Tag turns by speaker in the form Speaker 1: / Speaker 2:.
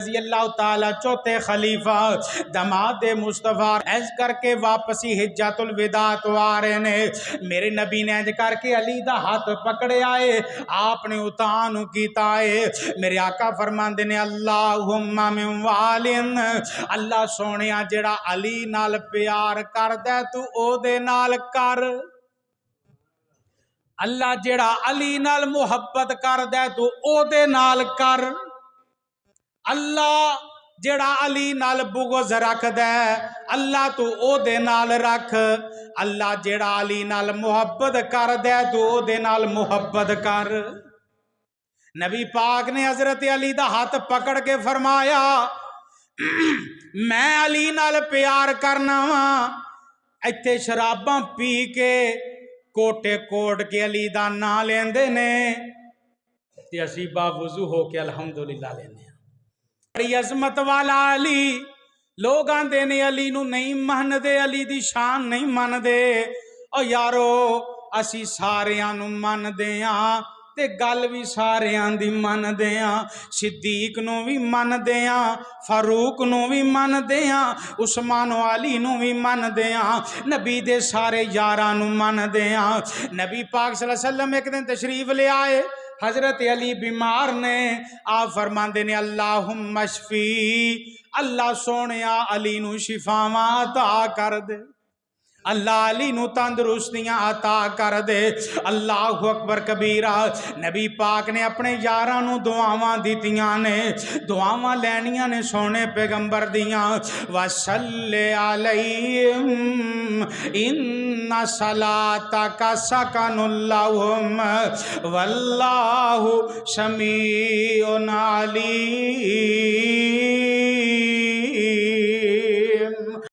Speaker 1: अल्लाह ताला चौथे खलीफा दमाद मुस्तफा ऐज करके वापसी हिज्जतुल विदा तो आ रहे ने। मेरे नबी ने ऐज करके अली दा हाथ पकड़े आए, आपने उतान कीता है। मेरे आका फरमांदे ने अल्लाहुम्मा मिन वालिन, अल्लाह सोनिया जेड़ा अली नाल प्यार करदा तू ओदे नाल कर। अल्लाह जेड़ा अली नाल मुहब्बत करदा तू ओदे नाल कर। अल्लाह जेड़ा अली नाल बुग़्ज़ रखदा है अल्लाह तू ओदे नाल रख। अल्लाह जेड़ा अली नाल मुहब्बत करदा है तू ओदे नाल मुहब्बत कर। नबी पाक ने हजरत अली दा हाथ पकड़ के फरमाया मैं अली नाल प्यार करना वा। इत्थे शराबां पी के कोटे कोट के अली दा नां लेंदे ने ते असीं बावुज़ू हो के अल्हम्दुलिल्लाह लेने। बड़ी अजमत वाला अली, लोग आंदे ने अली नू नहीं मनदे, अली दी शान नहीं मनदे। ओ यारो असी सारियां नू मनदे आं ते गल भी सारियां दी मनदे आं। सिद्दीक नू भी मनदे आं, फारूक नू भी मनदे आं, उस्मान अली नू भी मनदे आं, नबी दे सारे यारां नू मनदे आं। नबी पाक सल्लल्लाहु अलैहि वसल्लम एक दिन तशरीफ ले आए, हजरत अली बीमार ने। आप फरमाते ने अल्लाहुम्मा शफी, अल्लाह सोने अली नू शिफावां अता कर दे, अल्लाह अली नू तंदुरुस्तियां अता कर दे। अल्लाहु अकबर कबीरा। नबी पाक ने अपने यारां नू दुआवां दित्तियां ने, दुआवां लैनियां ने सोने पैगंबर दियां। वसल्ले अलैहिम इन्ना सलातका सकनुल लहुम वल्लाहु समीउन अलीम।